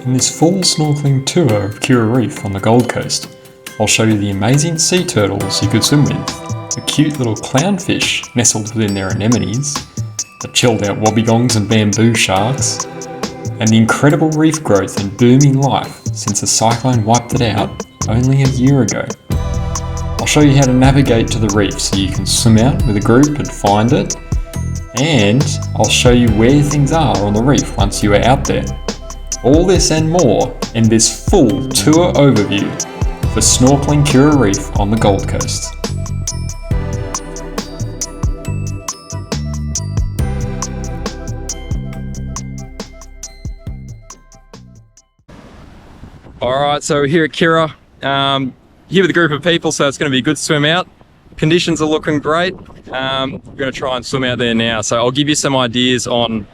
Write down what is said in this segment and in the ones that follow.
In this full snorkeling tour of Kirra Reef on the Gold Coast, I'll show you the amazing sea turtles you could swim with, the cute little clownfish nestled within their anemones, the chilled out wobbegongs and bamboo sharks, and the incredible reef growth and booming life since a cyclone wiped it out only a year ago. I'll show you how to navigate to the reef so you can swim out with a group and find it, and I'll show you where things are on the reef once you are out there. All this and more in this full tour overview for Snorkeling Kirra Reef on the Gold Coast. Alright, so we're here at Kirra, here with a group of people, so it's going to be a good swim out. Conditions are looking great. We're going to try and swim out there now, so I'll give you some ideas on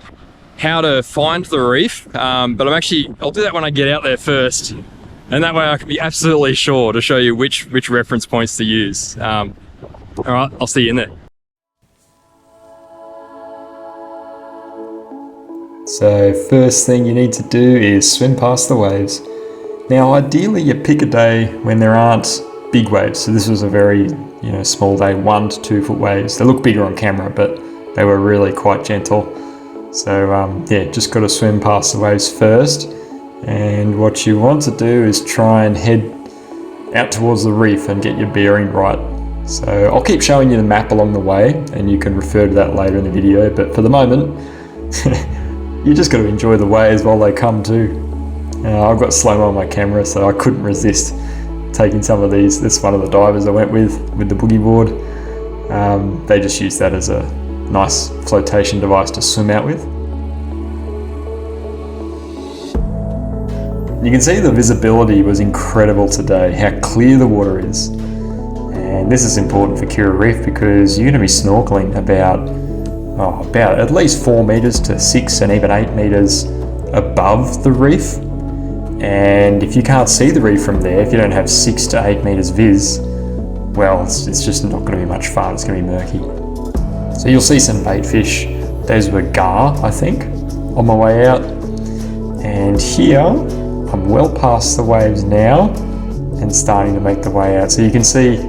how to find the reef, but I'll do that when I get out there first, and that way I can be absolutely sure to show you which reference points to use. Alright, I'll see you in there. So first thing you need to do is swim past the waves. Now ideally you pick a day when there aren't big waves, so this was a very small day, 1 to 2 foot waves. They look bigger on camera, but they were really quite gentle. So just got to swim past the waves first, and what you want to do is try and head out towards the reef and get your bearing right. So I'll keep showing you the map along the way and you can refer to that later in the video, but for the moment you just got to enjoy the waves while they come too. I've got slow-mo on my camera, so I couldn't resist taking some of these. This is one of the divers I went with the boogie board. They just use that as a nice flotation device to swim out with. You can see the visibility was incredible today, how clear the water is. And this is important for Kirra Reef because you're going to be snorkeling about at least 4 meters to 6 and even 8 meters above the reef. And if you can't see the reef from there, if you don't have 6 to 8 meters viz, well, it's just not going to be much fun. It's going to be murky. So you'll see some bait fish. Those were gar, I think, on my way out. And here, I'm well past the waves now and starting to make the way out. So you can see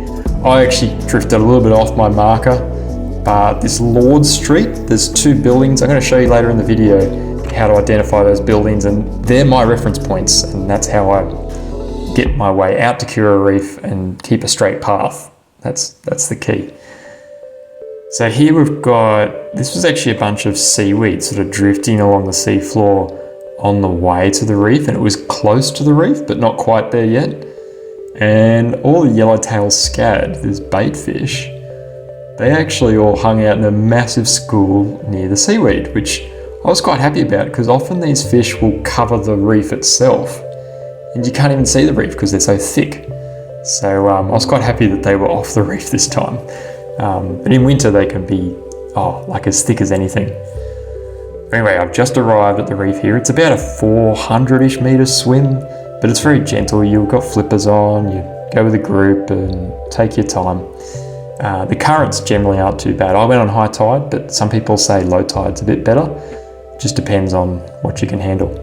I actually drifted a little bit off my marker, but this Lord Street, there's 2 buildings. I'm going to show you later in the video how to identify those buildings, and they're my reference points, and that's how I get my way out to Kirra Reef and keep a straight path. That's the key. So here we've got, this was actually a bunch of seaweed sort of drifting along the sea floor on the way to the reef, and it was close to the reef but not quite there yet. And all the yellowtail scad, these bait fish, they actually all hung out in a massive school near the seaweed, which I was quite happy about because often these fish will cover the reef itself and you can't even see the reef because they're so thick. So I was quite happy that they were off the reef this time. But in winter they can be like as thick as anything. Anyway, I've just arrived at the reef here. It's about a 400-ish meter swim, but it's very gentle. You've got flippers on, you go with a group and take your time. The currents generally aren't too bad. I went on high tide, but some people say low tide's a bit better. Just depends on what you can handle.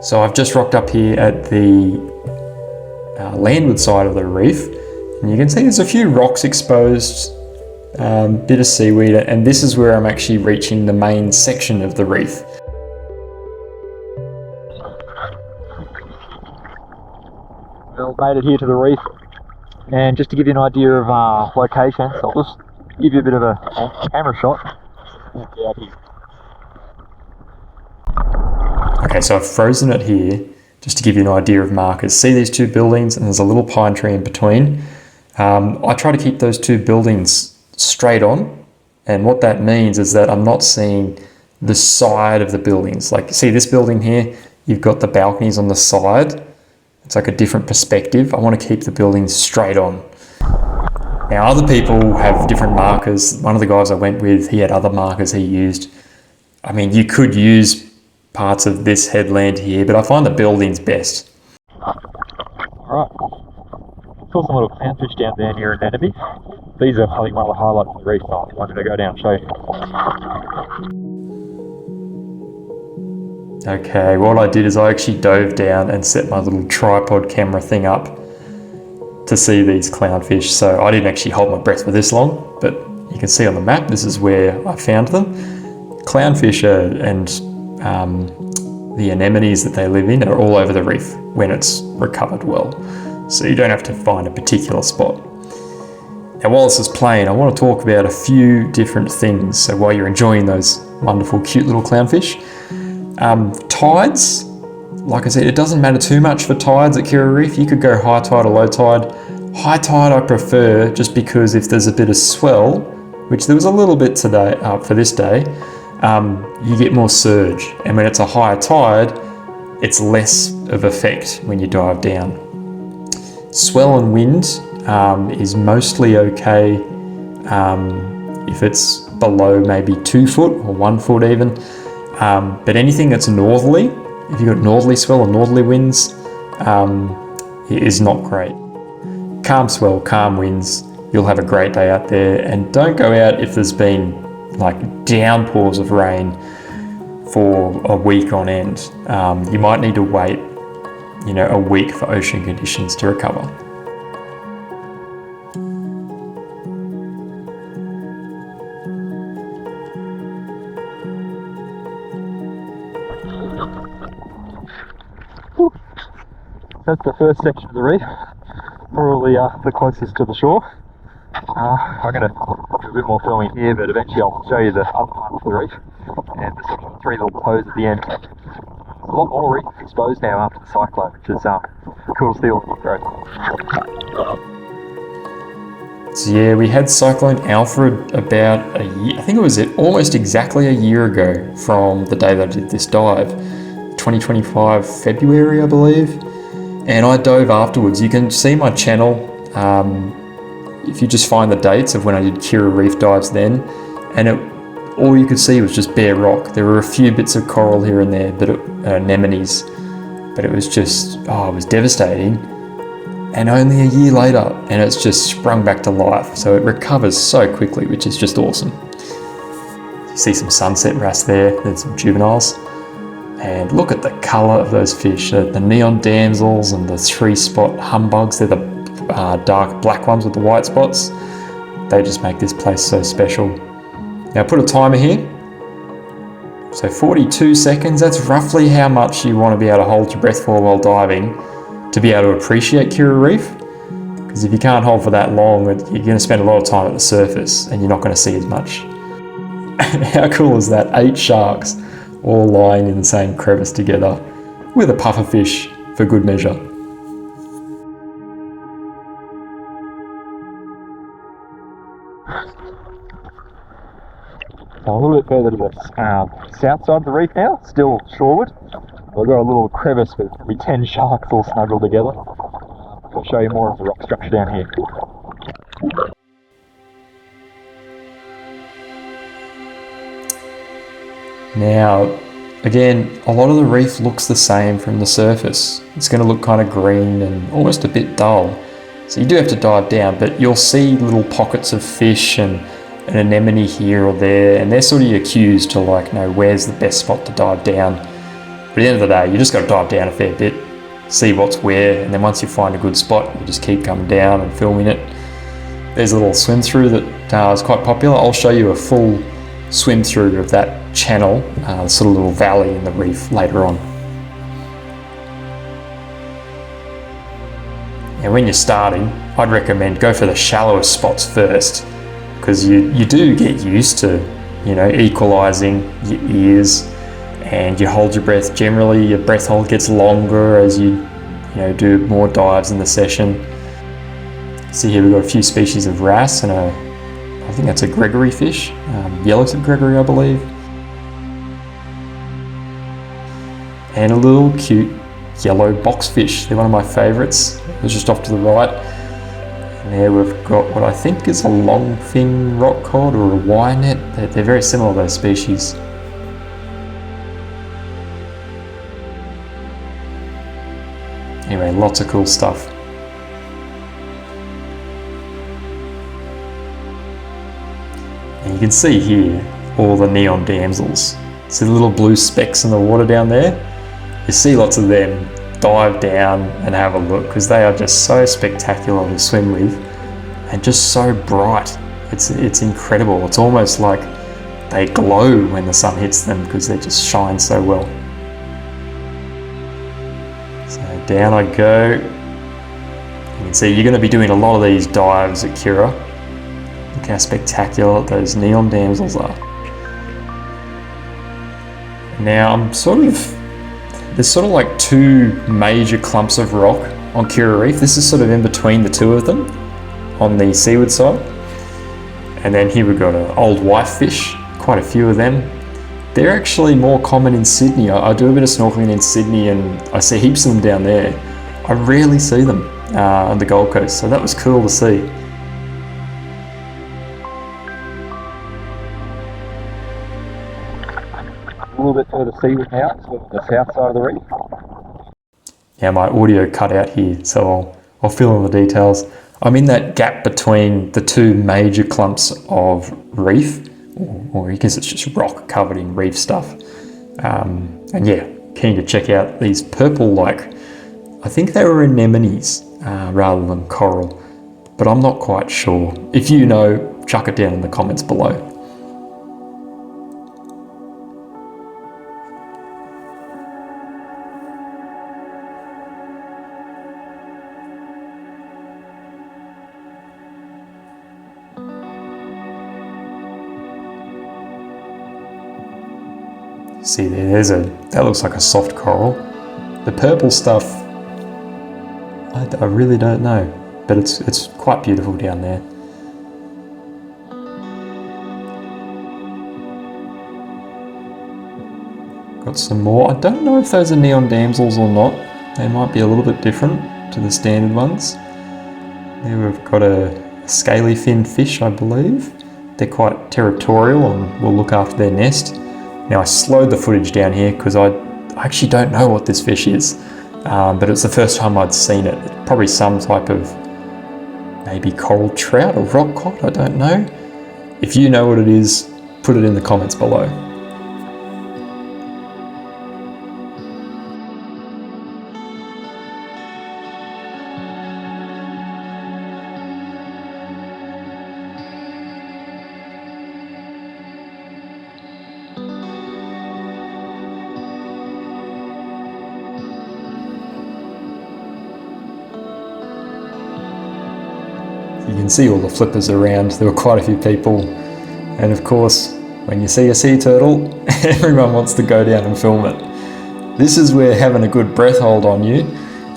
So I've just rocked up here at the landward side of the reef, and you can see there's a few rocks exposed, bit of seaweed, and this is where I'm actually reaching the main section of the reef. Well, made it here to the reef, and just to give you an idea of location, so I'll just give you a bit of a camera shot. Okay, so I've frozen it here just to give you an idea of markers. See these 2 buildings, and there's a little pine tree in between. I try to keep those 2 buildings straight on, and what that means is that I'm not seeing the side of the buildings. Like, see this building here, you've got the balconies on the side. It's like a different perspective. I want to keep the buildings straight on. Now other people have different markers. One of the guys I went with, he had other markers he used. I mean, you could use parts of this headland here, but I find the buildings best. Alright, saw some little clownfish down there near Anemones. These are, I think, one of the highlights of the reef. I wanted to go down and show you. Okay, what I did is I actually dove down and set my little tripod camera thing up to see these clownfish. So I didn't actually hold my breath for this long, but you can see on the map, this is where I found them. Clownfish and the anemones that they live in are all over the reef when it's recovered well. So you don't have to find a particular spot. Now while this is playing, I want to talk about a few different things. So while you're enjoying those wonderful, cute little clownfish, tides, like I said, it doesn't matter too much for tides at Kirra Reef. You could go high tide or low tide. High tide I prefer just because if there's a bit of swell, which there was a little bit today for this day, you get more surge. And when it's a higher tide, it's less of effect when you dive down. Swell and wind is mostly okay if it's below maybe 2 foot or 1 foot even. But anything that's northerly, if you've got northerly swell or northerly winds, it is not great. Calm swell, calm winds, you'll have a great day out there. And don't go out if there's been like downpours of rain for a week on end. You might need to wait, a week for ocean conditions to recover. That's the first section of the reef, probably the closest to the shore. I'm going to do a bit more filming here, but eventually I'll show you the other part of the reef and the sort of 3 little toes at the end. There's a lot more reef exposed now after the cyclone, which is cool to see all the new growth. So yeah, we had Cyclone Alfred about a year, I think it was almost exactly a year ago from the day that I did this dive, 2025 February I believe, and I dove afterwards. You can see my channel if you just find the dates of when I did Kirra Reef dives then, and all you could see was just bare rock. There were a few bits of coral here and there, but anemones, but it was just, it was devastating. And only a year later, and it's just sprung back to life. So it recovers so quickly, which is just awesome. You see some sunset wrasse there, there's some juveniles. And look at the colour of those fish, the neon damsels and the 3-spot humbugs. They're the dark black ones with the white spots. They just make this place so special. Now put a timer here. So 42 seconds, that's roughly how much you want to be able to hold your breath for while diving to be able to appreciate Kirra Reef. Because if you can't hold for that long, you're going to spend a lot of time at the surface and you're not going to see as much. How cool is that? 8 sharks all lying in the same crevice together with a pufferfish for good measure. So a little bit further to the south side of the reef now, still shoreward. We've got a little crevice with probably 10 sharks all snuggled together. I'll show you more of the rock structure down here. Now, again, a lot of the reef looks the same from the surface. It's going to look kind of green and almost a bit dull. So you do have to dive down, but you'll see little pockets of fish and an anemone here or there, and they're sort of your cues to where's the best spot to dive down. But at the end of the day, you just got to dive down a fair bit, see what's where, and then once you find a good spot, you just keep coming down and filming it. There's a little swim through that is quite popular. I'll show you a full swim through of that channel, sort of little valley in the reef later on. And when you're starting, I'd recommend go for the shallowest spots first, because you do get used to, equalising your ears, and you hold your breath. Generally, your breath hold gets longer as you do more dives in the session. See here, we've got a few species of wrasse and I think that's a Gregory fish, yellow-tip Gregory, I believe. And a little cute yellow boxfish. They're one of my favourites. It was just off to the right. And there we've got what I think is a long-fin rock cod or a wire net. They're very similar, those species. Anyway, lots of cool stuff. And you can see here all the neon damsels. See the little blue specks in the water down there? You see lots of them. Dive down and have a look because they are just so spectacular to swim with and just so bright. It's incredible. It's almost like they glow when the sun hits them because they just shine so well. So down I go. You can see you're going to be doing a lot of these dives at Kirra. Look how spectacular those neon damsels are. Now there's sort of like two major clumps of rock on Kirra Reef. This is sort of in between the two of them on the seaward side. And then here we've got an old white fish, quite a few of them. They're actually more common in Sydney. I do a bit of snorkeling in Sydney and I see heaps of them down there. I rarely see them on the Gold Coast, so that was cool to see. A little bit further seaward now, so the south side of the reef. Now my audio cut out here, so I'll fill in the details. I'm in that gap between the two major clumps of reef, or I guess it's just rock covered in reef stuff. And yeah, keen to check out these purple, I think they were anemones rather than coral, but I'm not quite sure. If you know, chuck it down in the comments below. See there, that looks like a soft coral. The purple stuff, I really don't know, but it's quite beautiful down there. Got some more. I don't know if those are neon damsels or not. They might be a little bit different to the standard ones. There we've got a scaly fin fish, I believe. They're quite territorial and will look after their nest. Now I slowed the footage down here because I actually don't know what this fish is, but it's the first time I'd seen it. It's probably some type of maybe coral trout or rock cod, I don't know. If you know what it is, put it in the comments below. You can see all the flippers around. There were quite a few people, and of course when you see a sea turtle everyone wants to go down and film it. This is where having a good breath hold on you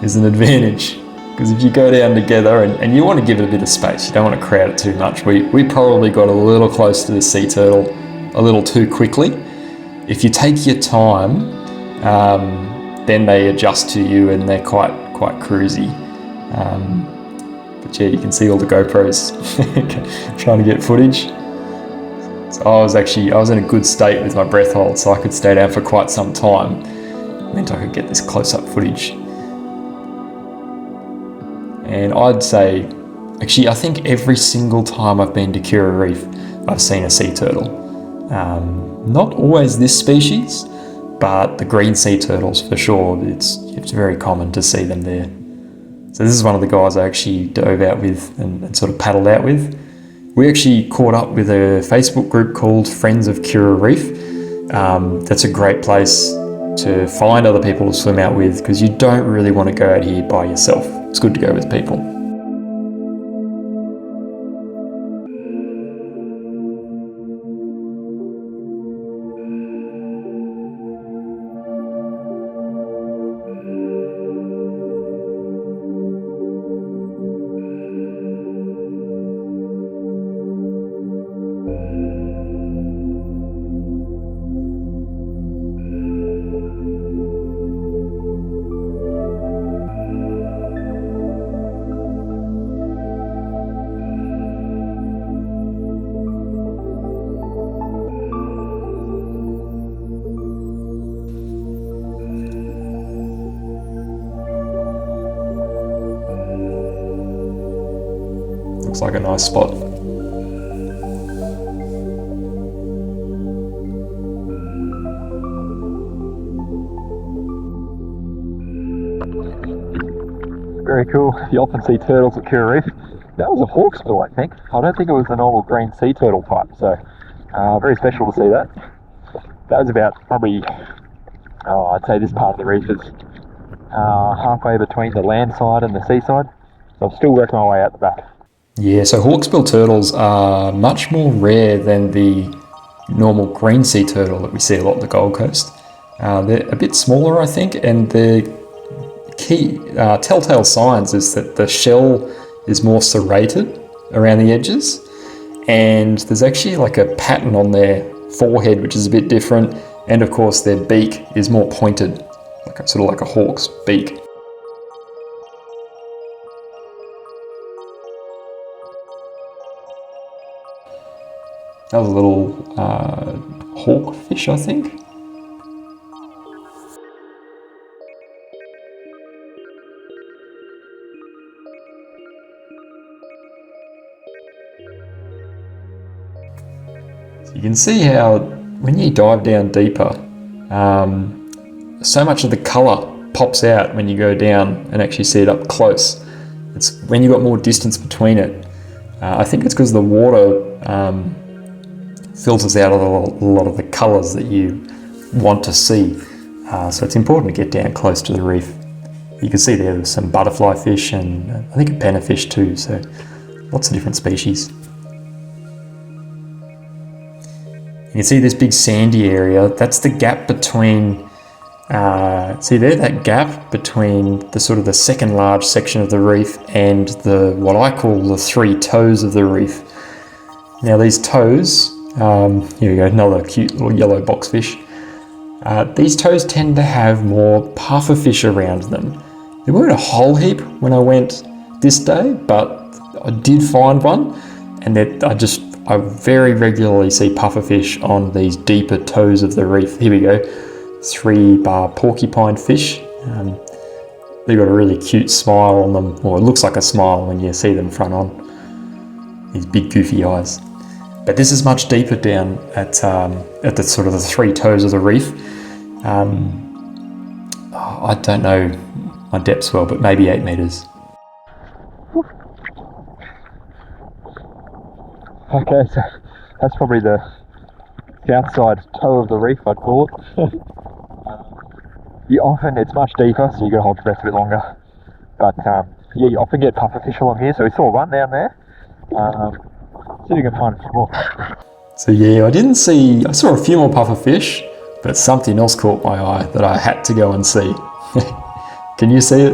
is an advantage, because if you go down together and you want to give it a bit of space, you don't want to crowd it too much. We probably got a little close to the sea turtle a little too quickly. If you take your time, then they adjust to you and they're quite cruisy. But yeah, you can see all the GoPros trying to get footage. So I was in a good state with my breath hold, so I could stay down for quite some time. It meant I could get this close-up footage. And I'd say, actually, I think every single time I've been to Kirra Reef, I've seen a sea turtle. Not always this species, but the green sea turtles for sure. It's very common to see them there. So this is one of the guys I actually dove out with and sort of paddled out with. We actually caught up with a Facebook group called Friends of Kirra Reef. That's a great place to find other people to swim out with, because you don't really want to go out here by yourself. It's good to go with people. Looks like a nice spot. very cool. You often see turtles at Kirra Reef. That was a hawksbill, I think. I don't think it was a normal green sea turtle type, so very special to see that. That was about probably, I'd say this part of the reef is halfway between the land side and the seaside. So I'm still working my way out the back. Yeah, so hawksbill turtles are much more rare than the normal green sea turtle that we see a lot on the Gold Coast. They're a bit smaller, I think, and the key telltale signs is that the shell is more serrated around the edges, and there's actually like a pattern on their forehead which is a bit different, and of course their beak is more pointed, sort of like a hawk's beak. That was a little hawkfish, I think. So you can see how when you dive down deeper, so much of the colour pops out when you go down and actually see it up close. It's when you've got more distance between it. I think it's because the water filters out a lot of the colours that you want to see. So it's important to get down close to the reef. You can see there's some butterfly fish and I think a pennafish too, so lots of different species. You can see this big sandy area, that's the gap between, see there, that gap between the sort of the second large section of the reef and the, what I call the three toes of the reef. Now these toes, here we go, another cute little yellow boxfish. These toes tend to have more pufferfish around them. There weren't a whole heap when I went this day, but I did find one, and I very regularly see pufferfish on these deeper toes of the reef. Here we go, 3-bar porcupine fish. They've got a really cute smile on them, or it looks like a smile when you see them front on. These big goofy eyes. But this is much deeper down at the sort of the three toes of the reef. I don't know my depths well, but maybe 8 meters. Okay, so that's probably the south side toe of the reef, I'd call it. It's much deeper, so you got to hold your breath a bit longer. But yeah, you often get pufferfish along here, so we saw one down there. See if you can find a few more. So yeah, I saw a few more pufferfish, but something else caught my eye that I had to go and see. Can you see it?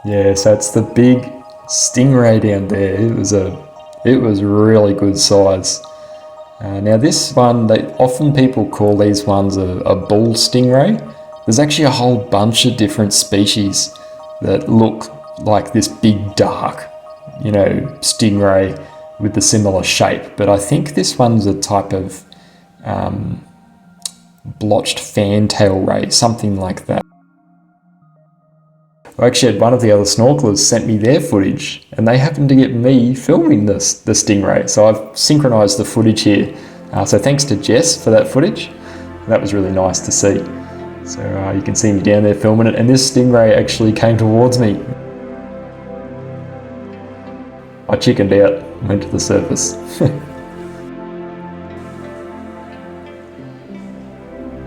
Yeah, so it's the big stingray down there. It was really good size. Now this one, often people call these ones a bull stingray. There's actually a whole bunch of different species that look like this big dark, stingray with the similar shape, but I think this one's a type of blotched fantail ray, something like that. I actually had one of the other snorkelers sent me their footage, and they happened to get me filming the stingray, so I've synchronized the footage here. So thanks to Jess for that footage. That was really nice to see. So you can see me down there filming it, and this stingray actually came towards me. I chickened out, went to the surface.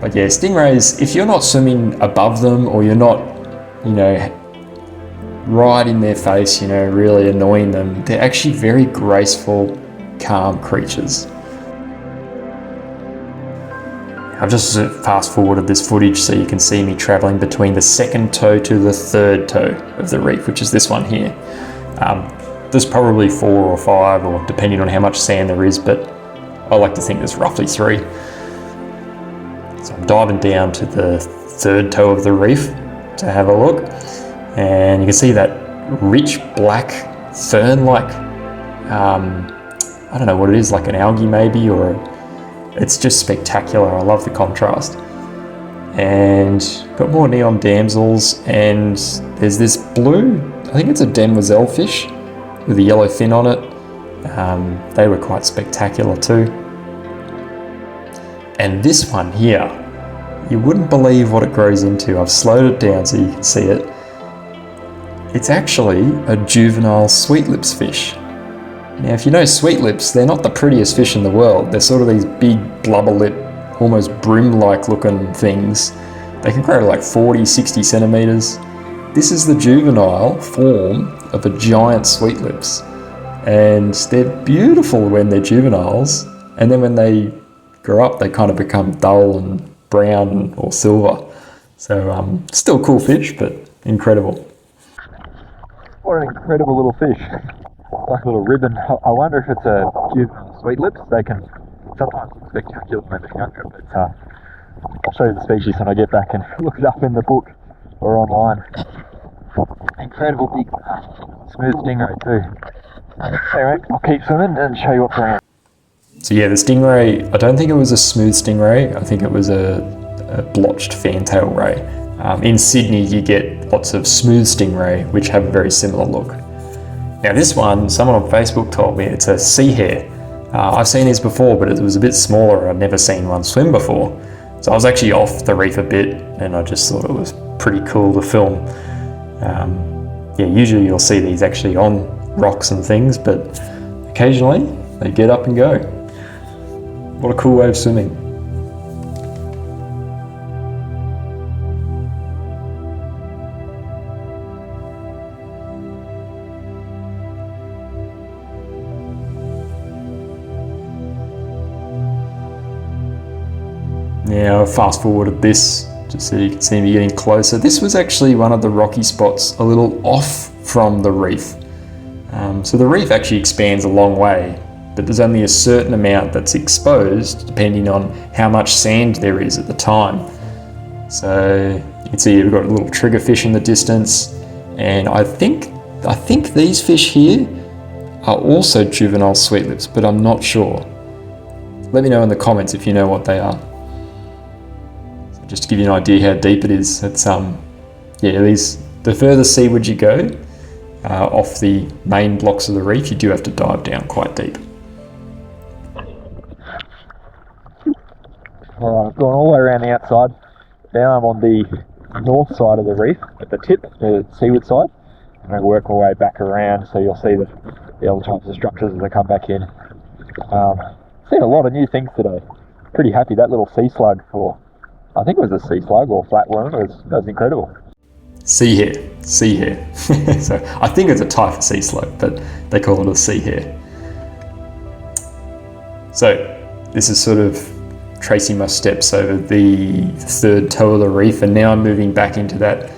But yeah, stingrays, if you're not swimming above them, or you're not, right in their face, really annoying them, they're actually very graceful, calm creatures. I've just fast forwarded this footage so you can see me traveling between the second toe to the third toe of the reef, which is this one here. There's probably 4 or 5, or depending on how much sand there is, but I like to think there's roughly 3. So I'm diving down to the third toe of the reef to have a look, and you can see that rich black fern-like, I don't know what it is, like an algae maybe, or it's just spectacular. I love the contrast. And got more neon damsels, and there's this blue, I think it's a demoiselle fish with a yellow fin on it. They were quite spectacular too. And this one here, you wouldn't believe what it grows into. I've slowed it down so you can see it. It's actually a juvenile sweetlips fish. Now, if you know sweetlips, they're not the prettiest fish in the world. They're sort of these big blubber lip, almost brim-like looking things. They can grow to like 40, 60 centimeters. This is the juvenile form of a giant sweetlips. And they're beautiful when they're juveniles. And then when they grow up, they kind of become dull and brown or silver. So still cool fish, but incredible. What an incredible little fish. Like a little ribbon. I wonder if it's a juvenile sweetlips. They can sometimes look spectacular when they're younger, but I'll show you the species when I get back and look it up in the book or online. Incredible big smooth stingray too. Anyway, I'll keep swimming and show you what's around. So yeah, the stingray, I don't think it was a smooth stingray. I think it was a blotched fantail ray. In Sydney, you get lots of smooth stingray, which have a very similar look. Now this one, someone on Facebook told me it's a sea hare. I've seen these before, but it was a bit smaller. I'd never seen one swim before. So I was actually off the reef a bit, and I just thought it was pretty cool to film. Yeah, usually you'll see these actually on rocks and things, but occasionally they get up and go. What a cool way of swimming. Now fast forward this, just so you can see me getting closer. This was actually one of the rocky spots a little off from the reef. So the reef actually expands a long way, but there's only a certain amount that's exposed depending on how much sand there is at the time. So you can see you've got a little triggerfish in the distance, and I think these fish here are also juvenile sweetlips, but I'm not sure. Let me know in the comments if you know what they are. So just to give you an idea how deep it is, it's yeah, the further seaward you go, off the main blocks of the reef, you do have to dive down quite deep. Alright, I've gone all the way around the outside. Now I'm on the north side of the reef, at the tip, the seaward side. And I work my way back around, so you'll see the other types of structures as I come back in. Seen a lot of new things today. Pretty happy. That little sea slug, or I think it was a sea slug or flatworm, that was incredible. Sea hare. So I think it's a type of sea slug, but they call it a sea hare. So this is sort of tracing my steps over the third toe of the reef, and now I'm moving back into that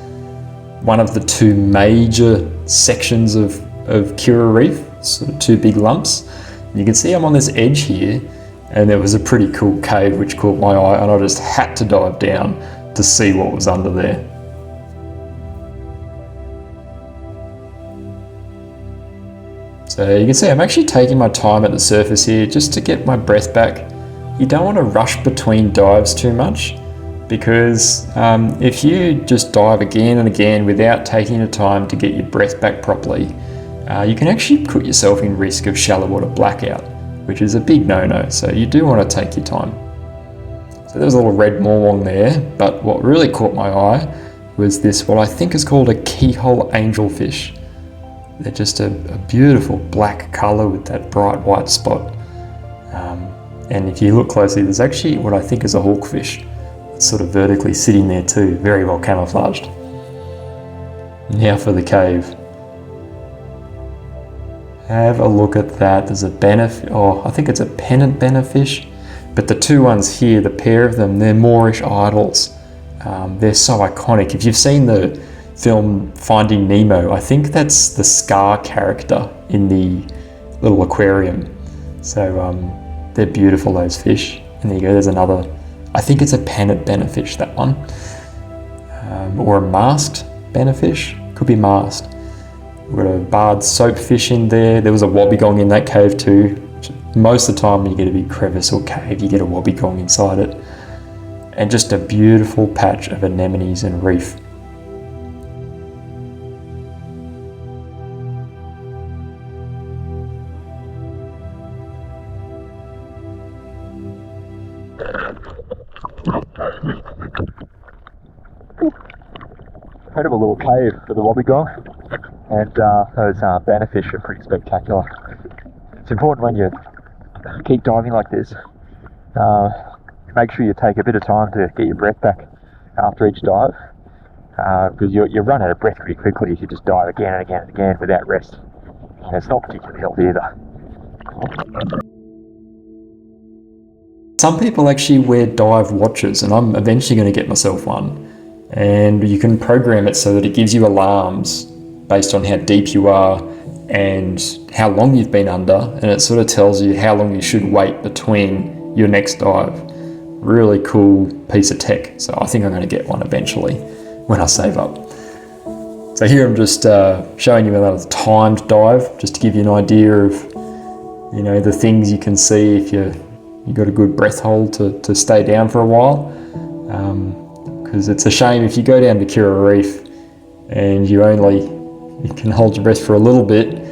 one of the two major sections of Kirra Reef, sort of two big lumps. You can see I'm on this edge here, and there was a pretty cool cave which caught my eye, and I just had to dive down to see what was under there. So you can see I'm actually taking my time at the surface here just to get my breath back. You don't want to rush between dives too much, because if you just dive again and again without taking the time to get your breath back properly, you can actually put yourself in risk of shallow water blackout, which is a big no-no, so you do want to take your time. So there was a little red morwong there, but what really caught my eye was this, what I think is called a keyhole angelfish. They're just a beautiful black colour with that bright white spot. And if you look closely, there's actually what I think is a hawkfish. It's sort of vertically sitting there too, very well camouflaged. Now for the cave. Have a look at that. There's a I think it's a pennant bannerfish, but the two ones here, the pair of them, they're Moorish idols. They're so iconic. If you've seen the film Finding Nemo, I think that's the Scar character in the little aquarium. So they're beautiful, those fish. And there you go, there's another, I think it's a pennant bannerfish, that one. Or a masked bannerfish, could be masked. We've got a barred soapfish in there. There was a wobbegong in that cave too. Most of the time when you get a big crevice or cave, you get a wobbegong inside it. And just a beautiful patch of anemones and reef. Incredible little cave for the wobbegong. and those bannerfish are pretty spectacular. It's important when you keep diving like this, make sure you take a bit of time to get your breath back after each dive, because you run out of breath pretty quickly if you just dive again and again and again without rest. And it's not particularly healthy either. Some people actually wear dive watches, and I'm eventually going to get myself one. And you can program it so that it gives you alarms based on how deep you are and how long you've been under, and it sort of tells you how long you should wait between your next dive. Really cool piece of tech. So I think I'm going to get one eventually when I save up. So here I'm just showing you another timed dive, just to give you an idea of, you know, the things you can see if you've got a good breath hold to stay down for a while. Because it's a shame if you go down to Kirra Reef and you can hold your breath for a little bit,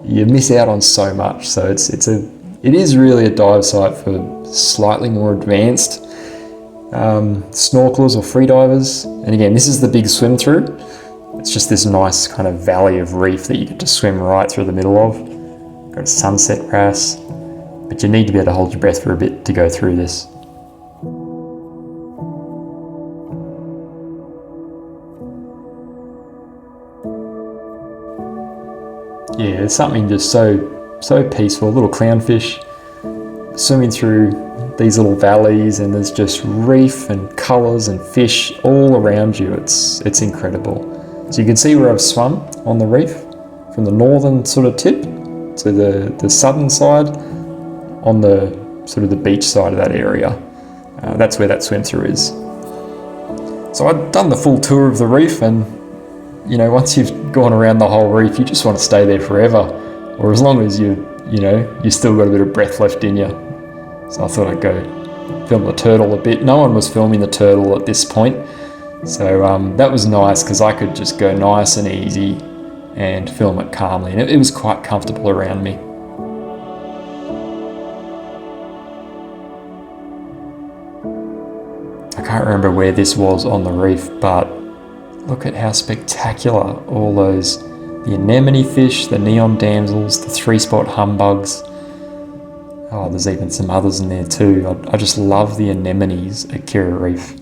you miss out on so much. So it is really a dive site for slightly more advanced snorkelers or freedivers. And again, this is the big swim through. It's just this nice kind of valley of reef that you get to swim right through the middle of. Got a sunset wrasse, but you need to be able to hold your breath for a bit to go through this. Yeah, it's something just so peaceful. Little clownfish swimming through these little valleys, and there's just reef and colours and fish all around you. It's incredible. So you can see where I've swum on the reef from the northern sort of tip to the southern side on the sort of the beach side of that area. That's where that swim through is. So I've done the full tour of the reef, and you know, once you've gone around the whole reef, you just want to stay there forever, or as long as you still got a bit of breath left in you. So I thought I'd go film the turtle a bit. No one was filming the turtle at this point, so that was nice because I could just go nice and easy and film it calmly, and it was quite comfortable around me. I can't remember where this was on the reef, but look at how spectacular all those, the anemone fish, the neon damsels, the 3-spot humbugs. Oh, there's even some others in there too. I just love the anemones at Kirra Reef.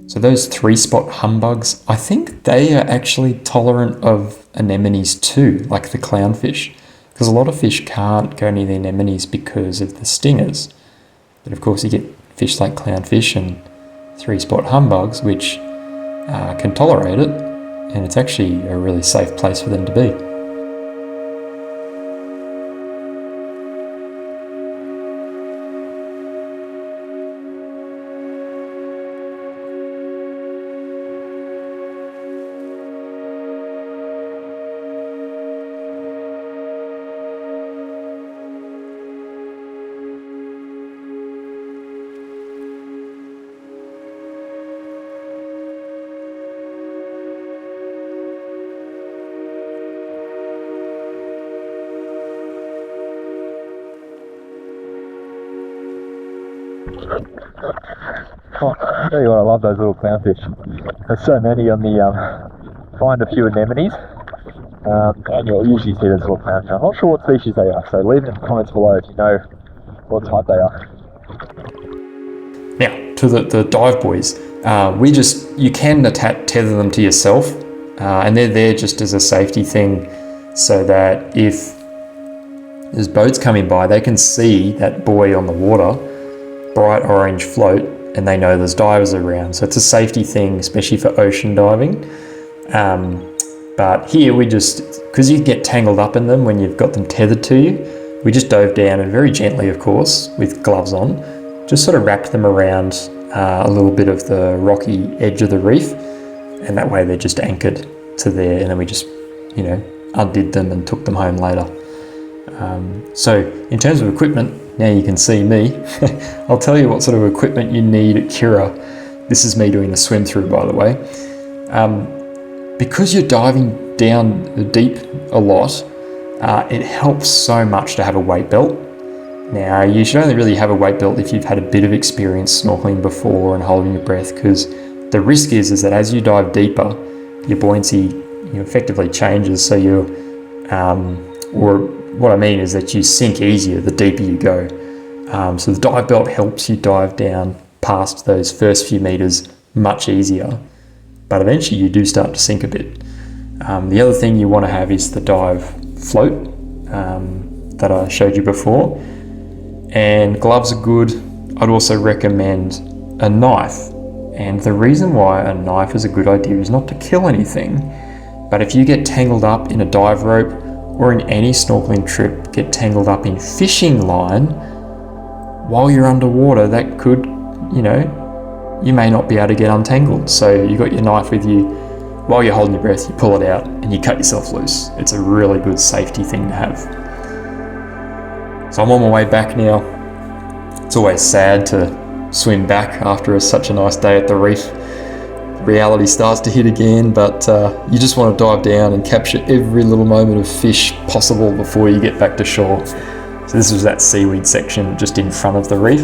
So those 3-spot humbugs, I think they are actually tolerant of anemones too, like the clownfish, because a lot of fish can't go near the anemones because of the stingers. But of course you get fish like clownfish and 3-spot humbugs which can tolerate it, and it's actually a really safe place for them to be. Oh, I'll tell you what, I love those little clownfish. There's so many on the find a few anemones, and you'll usually see those little clownfish. I'm not sure what species they are, so leave it in the comments below if you know what type they are. Now, to the dive buoys, you can tether them to yourself, and they're there just as a safety thing, so that if there's boats coming by, they can see that buoy on the water, bright orange float, and they know there's divers around. So it's a safety thing, especially for ocean diving. But here because you get tangled up in them when you've got them tethered to you, we just dove down and very gently, of course, with gloves on, just sort of wrapped them around a little bit of the rocky edge of the reef, and that way they're just anchored to there, and then we just, undid them and took them home later. So in terms of equipment, now you can see me. I'll tell you what sort of equipment you need at Kirra. This is me doing the swim through, by the way. Because you're diving down deep a lot, it helps so much to have a weight belt. Now, you should only really have a weight belt if you've had a bit of experience snorkeling before and holding your breath, because the risk is that as you dive deeper, your buoyancy effectively changes. So or what I mean is that you sink easier the deeper you go. So the dive belt helps you dive down past those first few meters much easier, but eventually you do start to sink a bit. The other thing you want to have is the dive float that I showed you before, and gloves are good. I'd also recommend a knife, and the reason why a knife is a good idea is not to kill anything, but if you get tangled up in a dive rope or in any snorkeling trip, get tangled up in fishing line while you're underwater, that could, you may not be able to get untangled. So you got your knife with you. While you're holding your breath, you pull it out and you cut yourself loose. It's a really good safety thing to have. So I'm on my way back now. It's always sad to swim back after such a nice day at the reef. Reality starts to hit again, but you just want to dive down and capture every little moment of fish possible before you get back to shore. So this was that seaweed section just in front of the reef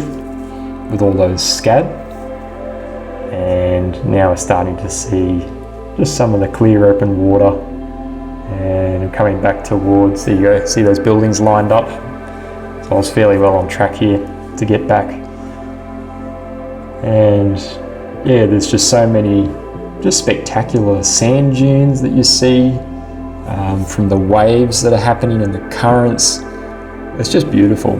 with all those scad. And now we're starting to see just some of the clear open water, and coming back towards, there you go, see those buildings lined up. So I was fairly well on track here to get back. And yeah, there's just so many just spectacular sand dunes that you see from the waves that are happening and the currents. It's just beautiful.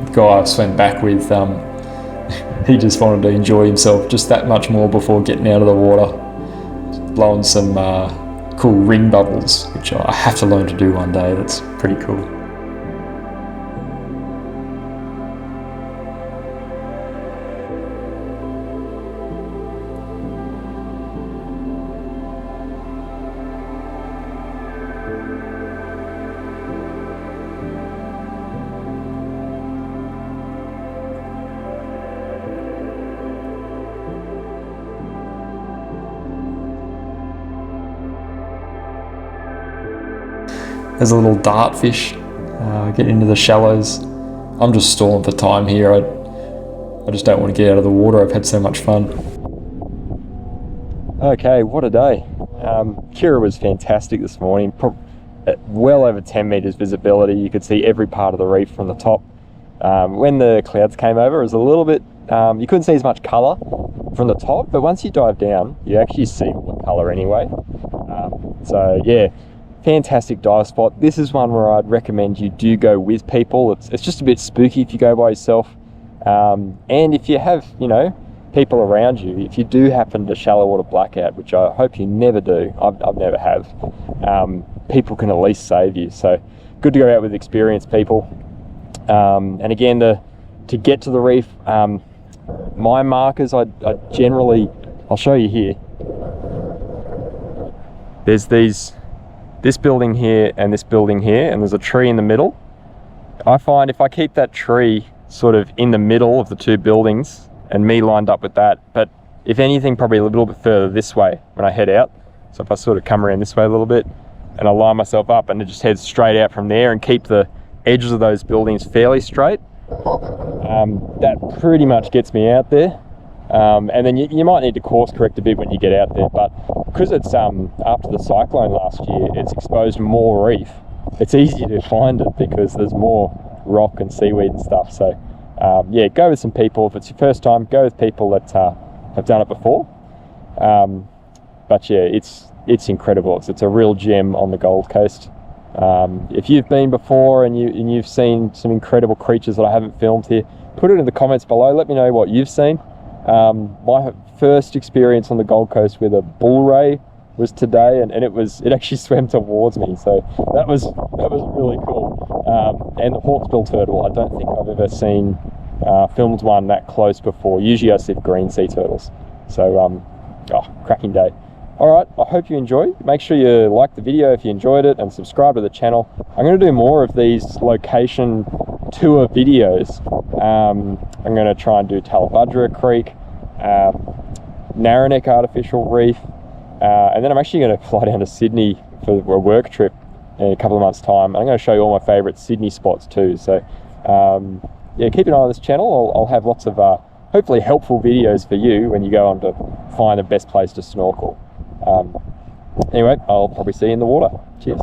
The guy I swam back with, he just wanted to enjoy himself just that much more before getting out of the water, blowing some cool ring bubbles, which I have to learn to do one day. That's pretty cool. There's a little dartfish getting into the shallows. I'm just stalling for time here. I just don't want to get out of the water. I've had so much fun. Okay, what a day. Kirra was fantastic this morning. Well over 10 meters visibility. You could see every part of the reef from the top. When the clouds came over, it was a little bit, you couldn't see as much color from the top, but once you dive down, you actually see all the color anyway. So yeah, fantastic dive spot. This is one where I'd recommend you do go with people. It's just a bit spooky if you go by yourself. And if you have, people around you, if you do happen to shallow water blackout, which I hope you never do, I've never have, people can at least save you. So good to go out with experienced people. And again, to get to the reef, my markers, I generally, I'll show you here. There's this building here and this building here, and there's a tree in the middle. I find if I keep that tree sort of in the middle of the two buildings and me lined up with that, but if anything, probably a little bit further this way when I head out. So if I sort of come around this way a little bit and I line myself up and it just heads straight out from there and keep the edges of those buildings fairly straight, that pretty much gets me out there. And then you might need to course correct a bit when you get out there, but because it's after the cyclone last year, it's exposed more reef. It's easier to find it because there's more rock and seaweed and stuff. So yeah, go with some people. If it's your first time, go with people that have done it before. But yeah, it's incredible. It's a real gem on the Gold Coast. If you've been before and you've seen some incredible creatures that I haven't filmed here, put it in the comments below. Let me know what you've seen. My first experience on the Gold Coast with a bull ray was today, and it actually swam towards me, so that was really cool. And the hawksbill turtle, I don't think I've ever seen filmed one that close before. Usually I see green sea turtles. So cracking day. All right, I hope you enjoyed. Make sure you like the video if you enjoyed it and subscribe to the channel. I'm going to do more of these location tour videos. I'm going to try and do Talabudra Creek, Narraneck Artificial Reef, And then I'm actually going to fly down to Sydney for a work trip in a couple of months' time. I'm going to show you all my favourite Sydney spots too. So yeah, keep an eye on this channel. I'll have lots of hopefully helpful videos for you when you go on to find the best place to snorkel. Anyway, I'll probably see you in the water. Cheers.